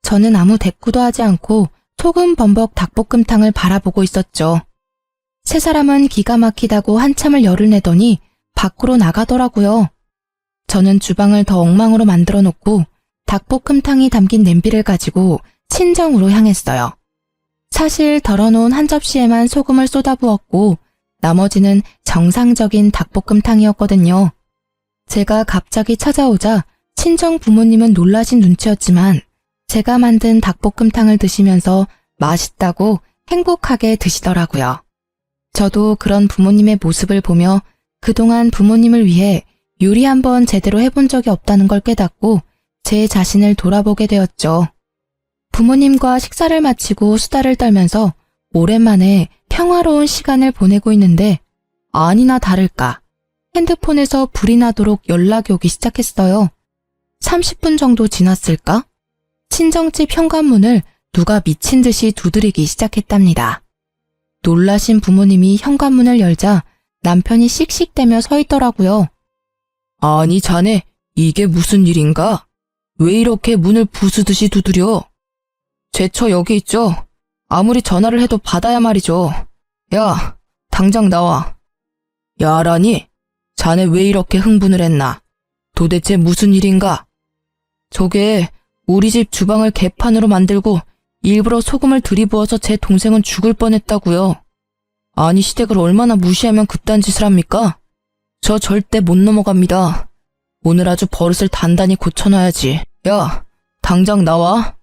저는 아무 대꾸도 하지 않고 소금 범벅 닭볶음탕을 바라보고 있었죠. 세 사람은 기가 막히다고 한참을 열을 내더니 밖으로 나가더라고요. 저는 주방을 더 엉망으로 만들어 놓고 닭볶음탕이 담긴 냄비를 가지고 친정으로 향했어요. 사실 덜어놓은 한 접시에만 소금을 쏟아부었고 나머지는 정상적인 닭볶음탕이었거든요. 제가 갑자기 찾아오자 친정 부모님은 놀라신 눈치였지만 제가 만든 닭볶음탕을 드시면서 맛있다고 행복하게 드시더라고요. 저도 그런 부모님의 모습을 보며 그동안 부모님을 위해 요리 한번 제대로 해본 적이 없다는 걸 깨닫고 제 자신을 돌아보게 되었죠. 부모님과 식사를 마치고 수다를 떨면서 오랜만에 평화로운 시간을 보내고 있는데 아니나 다를까 핸드폰에서 불이 나도록 연락이 오기 시작했어요. 30분 정도 지났을까? 친정집 현관문을 누가 미친 듯이 두드리기 시작했답니다. 놀라신 부모님이 현관문을 열자 남편이 씩씩대며 서 있더라고요. 아니 자네 이게 무슨 일인가? 왜 이렇게 문을 부수듯이 두드려? 제처 여기 있죠? 아무리 전화를 해도 받아야 말이죠. 야, 당장 나와. 야라니? 자네 왜 이렇게 흥분을 했나? 도대체 무슨 일인가? 저게 우리 집 주방을 개판으로 만들고 일부러 소금을 들이부어서 제 동생은 죽을 뻔했다고요. 아니 시댁을 얼마나 무시하면 그딴 짓을 합니까? 저 절대 못 넘어갑니다. 오늘 아주 버릇을 단단히 고쳐놔야지. 야, 당장 나와.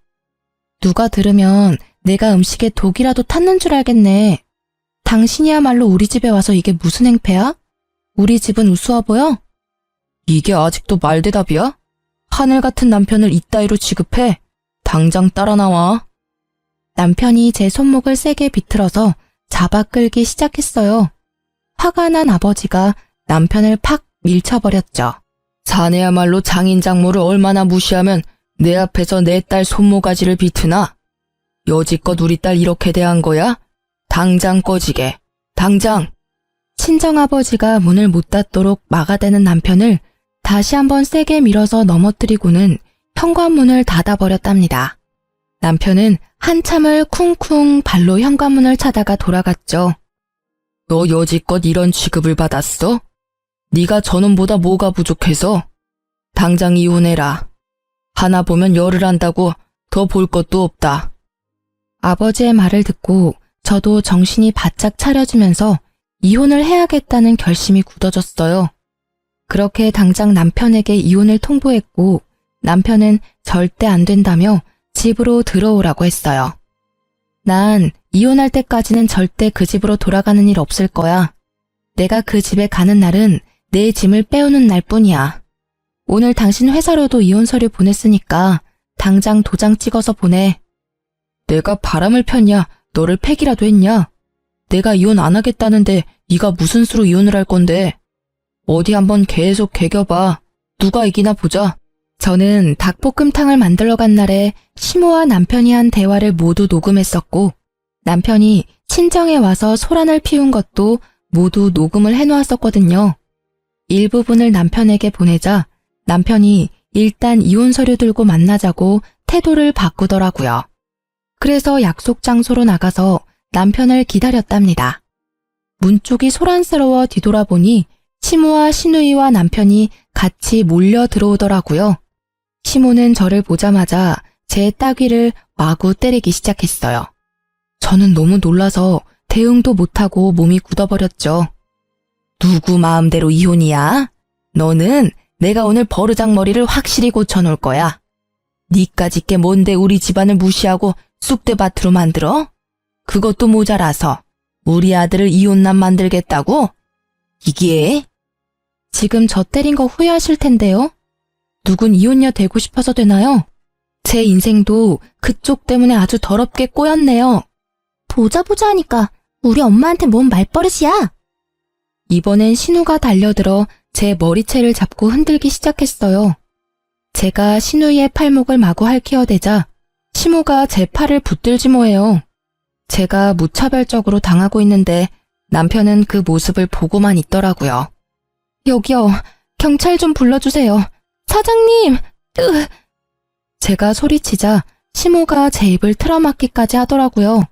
누가 들으면 내가 음식에 독이라도 탔는 줄 알겠네. 당신이야말로 우리 집에 와서 이게 무슨 행패야? 우리 집은 우스워 보여? 이게 아직도 말대답이야? 하늘 같은 남편을 이따위로 취급해? 당장 따라 나와. 남편이 제 손목을 세게 비틀어서 잡아 끌기 시작했어요. 화가 난 아버지가 남편을 팍 밀쳐버렸죠. 자네야말로 장인 장모를 얼마나 무시하면 내 앞에서 내 딸 손모가지를 비트나? 여지껏 우리 딸 이렇게 대한 거야? 당장 꺼지게. 당장! 친정아버지가 문을 못 닫도록 막아대는 남편을 다시 한번 세게 밀어서 넘어뜨리고는 현관문을 닫아버렸답니다. 남편은 한참을 쿵쿵 발로 현관문을 차다가 돌아갔죠. 너 여지껏 이런 취급을 받았어? 네가 저놈보다 뭐가 부족해서? 당장 이혼해라. 하나 보면 열을 한다고 더 볼 것도 없다. 아버지의 말을 듣고 저도 정신이 바짝 차려지면서 이혼을 해야겠다는 결심이 굳어졌어요. 그렇게 당장 남편에게 이혼을 통보했고 남편은 절대 안 된다며 집으로 들어오라고 했어요. 난 이혼할 때까지는 절대 그 집으로 돌아가는 일 없을 거야. 내가 그 집에 가는 날은 내 짐을 빼오는 날뿐이야. 오늘 당신 회사로도 이혼 서류 보냈으니까 당장 도장 찍어서 보내. 내가 바람을 폈냐? 너를 패기라도 했냐? 내가 이혼 안 하겠다는데 네가 무슨 수로 이혼을 할 건데? 어디 한번 계속 개겨봐. 누가 이기나 보자. 저는 닭볶음탕을 만들러 간 날에 시모와 남편이 한 대화를 모두 녹음했었고 남편이 친정에 와서 소란을 피운 것도 모두 녹음을 해놓았었거든요. 일부분을 남편에게 보내자 남편이 일단 이혼 서류 들고 만나자고 태도를 바꾸더라고요. 그래서 약속 장소로 나가서 남편을 기다렸답니다. 문 쪽이 소란스러워 뒤돌아보니 시모와 시누이와 남편이 같이 몰려 들어오더라고요. 시모는 저를 보자마자 제 따귀를 마구 때리기 시작했어요. 저는 너무 놀라서 대응도 못하고 몸이 굳어버렸죠. 누구 마음대로 이혼이야? 너는 내가 오늘 버르장머리를 확실히 고쳐놓을 거야. 니까짓 게 뭔데 우리 집안을 무시하고 쑥대밭으로 만들어? 그것도 모자라서 우리 아들을 이혼남 만들겠다고? 이게? 지금 저 때린 거 후회하실 텐데요. 누군 이혼녀 되고 싶어서 되나요? 제 인생도 그쪽 때문에 아주 더럽게 꼬였네요. 보자 하니까 우리 엄마한테 뭔 말버릇이야? 이번엔 신우가 달려들어 제 머리채를 잡고 흔들기 시작했어요. 제가 신우의 팔목을 마구 핥히어대자 시모가 제 팔을 붙들지 뭐해요. 제가 무차별적으로 당하고 있는데 남편은 그 모습을 보고만 있더라고요. 여기요. 경찰 좀 불러주세요. 사장님! 제가 소리치자 시모가 제 입을 틀어막기까지 하더라고요.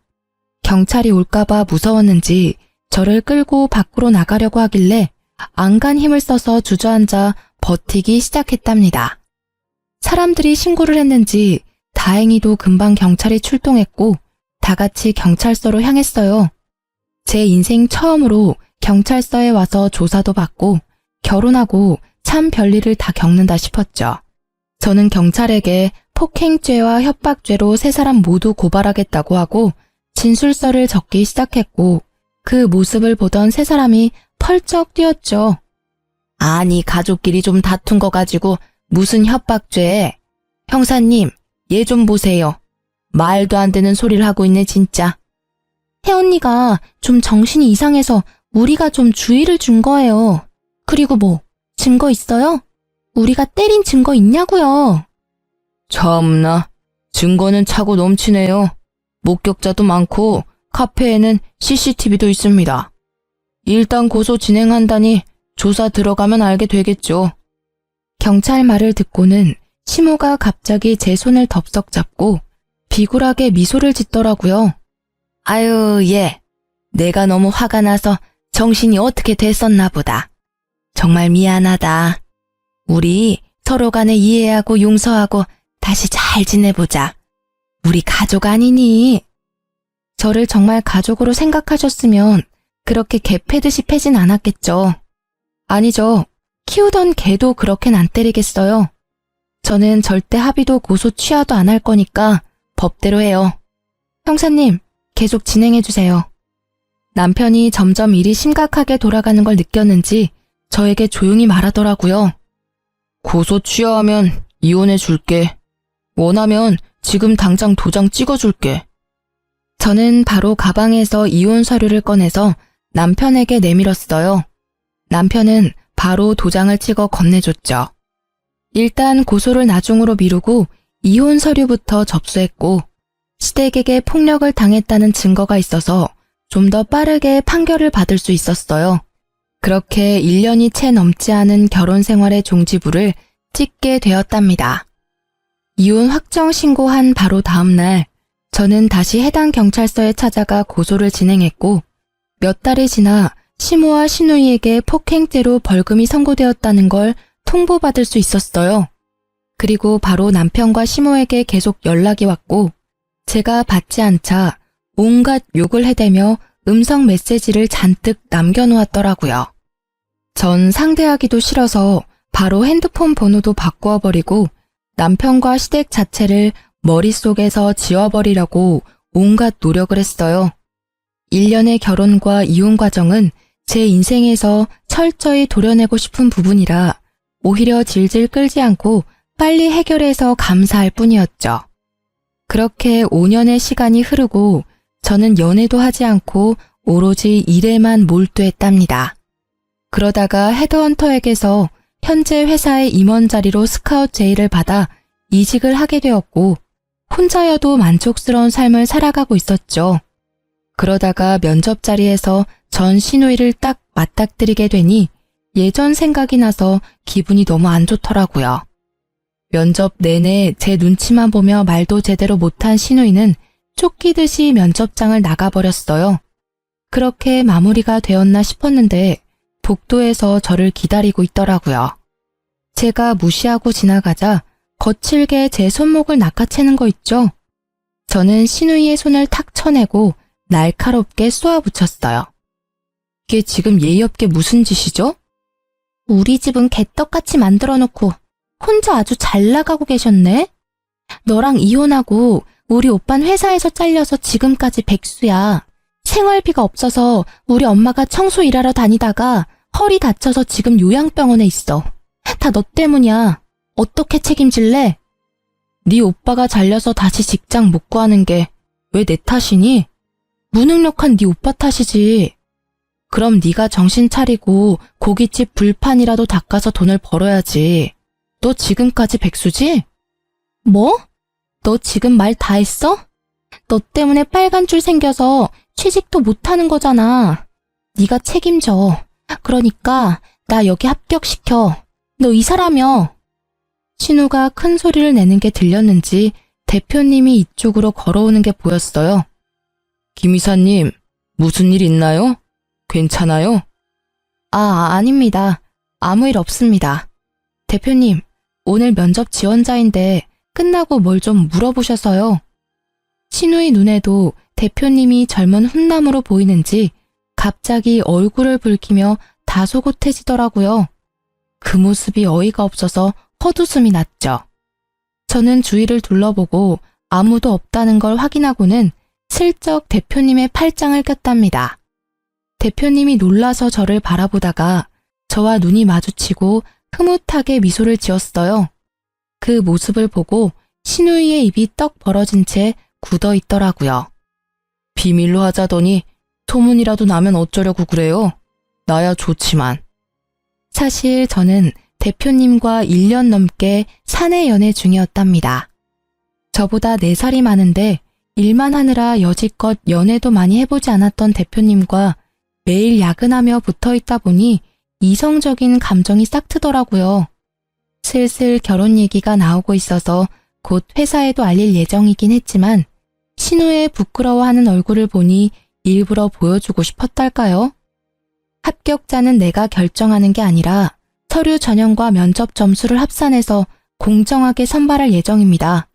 경찰이 올까봐 무서웠는지 저를 끌고 밖으로 나가려고 하길래 안간 힘을 써서 주저앉아 버티기 시작했답니다. 사람들이 신고를 했는지 다행히도 금방 경찰이 출동했고 다 같이 경찰서로 향했어요. 제 인생 처음으로 경찰서에 와서 조사도 받고 결혼하고 참 별일을 다 겪는다 싶었죠. 저는 경찰에게 폭행죄와 협박죄로 세 사람 모두 고발하겠다고 하고 진술서를 적기 시작했고 그 모습을 보던 세 사람이 펄쩍 뛰었죠. 아니 가족끼리 좀 다툰 거 가지고 무슨 협박죄? 형사님 얘 좀 보세요. 말도 안 되는 소리를 하고 있네 진짜. 혜언니가 좀 정신이 이상해서 우리가 좀 주의를 준 거예요. 그리고 뭐 증거 있어요? 우리가 때린 증거 있냐고요. 참나 증거는 차고 넘치네요. 목격자도 많고 카페에는 CCTV도 있습니다. 일단 고소 진행한다니 조사 들어가면 알게 되겠죠. 경찰 말을 듣고는 시모가 갑자기 제 손을 덥석 잡고 비굴하게 미소를 짓더라고요. 아유, 얘. 내가 너무 화가 나서 정신이 어떻게 됐었나 보다. 정말 미안하다. 우리 서로 간에 이해하고 용서하고 다시 잘 지내보자. 우리 가족 아니니? 저를 정말 가족으로 생각하셨으면 그렇게 개 패듯이 패진 않았겠죠. 아니죠. 키우던 개도 그렇게는 안 때리겠어요. 저는 절대 합의도 고소 취하도 안 할 거니까 법대로 해요. 형사님, 계속 진행해주세요. 남편이 점점 일이 심각하게 돌아가는 걸 느꼈는지 저에게 조용히 말하더라고요. 고소 취하하면 이혼해 줄게. 원하면 지금 당장 도장 찍어줄게. 저는 바로 가방에서 이혼 서류를 꺼내서 남편에게 내밀었어요. 남편은 바로 도장을 찍어 건네줬죠. 일단 고소를 나중으로 미루고 이혼 서류부터 접수했고 시댁에게 폭력을 당했다는 증거가 있어서 좀 더 빠르게 판결을 받을 수 있었어요. 그렇게 1년이 채 넘지 않은 결혼 생활의 종지부를 찍게 되었답니다. 이혼 확정 신고한 바로 다음 날 저는 다시 해당 경찰서에 찾아가 고소를 진행했고 몇 달이 지나 시모와 시누이에게 폭행죄로 벌금이 선고되었다는 걸 통보받을 수 있었어요. 그리고 바로 남편과 시모에게 계속 연락이 왔고 제가 받지 않자 온갖 욕을 해대며 음성 메시지를 잔뜩 남겨놓았더라고요. 전 상대하기도 싫어서 바로 핸드폰 번호도 바꾸어버리고 남편과 시댁 자체를 머릿속에서 지워버리려고 온갖 노력을 했어요. 1년의 결혼과 이혼 과정은 제 인생에서 철저히 도려내고 싶은 부분이라 오히려 질질 끌지 않고 빨리 해결해서 감사할 뿐이었죠. 그렇게 5년의 시간이 흐르고 저는 연애도 하지 않고 오로지 일에만 몰두했답니다. 그러다가 헤드헌터에게서 현재 회사의 임원 자리로 스카웃 제의를 받아 이직을 하게 되었고 혼자여도 만족스러운 삶을 살아가고 있었죠. 그러다가 면접 자리에서 전 시누이를 딱 맞닥뜨리게 되니 예전 생각이 나서 기분이 너무 안 좋더라고요. 면접 내내 제 눈치만 보며 말도 제대로 못한 시누이는 쫓기듯이 면접장을 나가버렸어요. 그렇게 마무리가 되었나 싶었는데 복도에서 저를 기다리고 있더라고요. 제가 무시하고 지나가자 거칠게 제 손목을 낚아채는 거 있죠? 저는 시누이의 손을 탁 쳐내고 날카롭게 쏘아붙였어요. 이게 지금 예의 없게 무슨 짓이죠? 우리 집은 개떡같이 만들어놓고 혼자 아주 잘 나가고 계셨네? 너랑 이혼하고 우리 오빤 회사에서 잘려서 지금까지 백수야. 생활비가 없어서 우리 엄마가 청소 일하러 다니다가 허리 다쳐서 지금 요양병원에 있어. 다 너 때문이야. 어떻게 책임질래? 네 오빠가 잘려서 다시 직장 못 구하는 게 왜 내 탓이니? 무능력한 네 오빠 탓이지. 그럼 네가 정신 차리고 고깃집 불판이라도 닦아서 돈을 벌어야지. 너 지금까지 백수지? 뭐? 너 지금 말 다 했어? 너 때문에 빨간 줄 생겨서 취직도 못하는 거잖아. 네가 책임져. 그러니까 나 여기 합격시켜. 너 이사라며. 신우가 큰 소리를 내는 게 들렸는지 대표님이 이쪽으로 걸어오는 게 보였어요. 김 이사님, 무슨 일 있나요? 괜찮아요? 아닙니다. 아무 일 없습니다. 대표님, 오늘 면접 지원자인데 끝나고 뭘 좀 물어보셔서요. 신우의 눈에도 대표님이 젊은 훈남으로 보이는지 갑자기 얼굴을 붉히며 다소곳해지더라고요. 그 모습이 어이가 없어서 헛웃음이 났죠. 저는 주위를 둘러보고 아무도 없다는 걸 확인하고는 슬쩍 대표님의 팔짱을 꼈답니다. 대표님이 놀라서 저를 바라보다가 저와 눈이 마주치고 흐뭇하게 미소를 지었어요. 그 모습을 보고 신우이의 입이 떡 벌어진 채 굳어 있더라고요. 비밀로 하자더니 소문이라도 나면 어쩌려고 그래요? 나야 좋지만. 사실 저는 대표님과 1년 넘게 사내 연애 중이었답니다. 저보다 4살이 많은데 일만 하느라 여지껏 연애도 많이 해보지 않았던 대표님과 매일 야근하며 붙어있다 보니 이성적인 감정이 싹 트더라고요. 슬슬 결혼 얘기가 나오고 있어서 곧 회사에도 알릴 예정이긴 했지만 신우의 부끄러워하는 얼굴을 보니 일부러 보여주고 싶었달까요? 합격자는 내가 결정하는 게 아니라 서류 전형과 면접 점수를 합산해서 공정하게 선발할 예정입니다.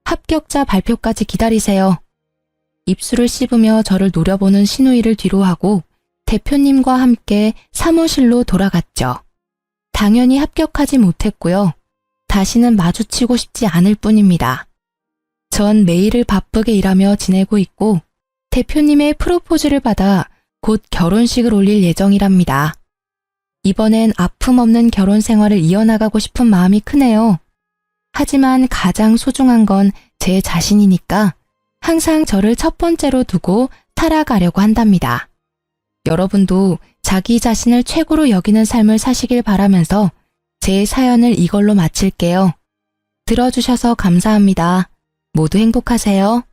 합격자 발표까지 기다리세요. 입술을 씹으며 저를 노려보는 신우이를 뒤로 하고 대표님과 함께 사무실로 돌아갔죠. 당연히 합격하지 못했고요. 다시는 마주치고 싶지 않을 뿐입니다. 전 매일을 바쁘게 일하며 지내고 있고 대표님의 프로포즈를 받아 곧 결혼식을 올릴 예정이랍니다. 이번엔 아픔 없는 결혼 생활을 이어나가고 싶은 마음이 크네요. 하지만 가장 소중한 건 제 자신이니까 항상 저를 첫 번째로 두고 살아가려고 한답니다. 여러분도 자기 자신을 최고로 여기는 삶을 사시길 바라면서 제 사연을 이걸로 마칠게요. 들어주셔서 감사합니다. 모두 행복하세요.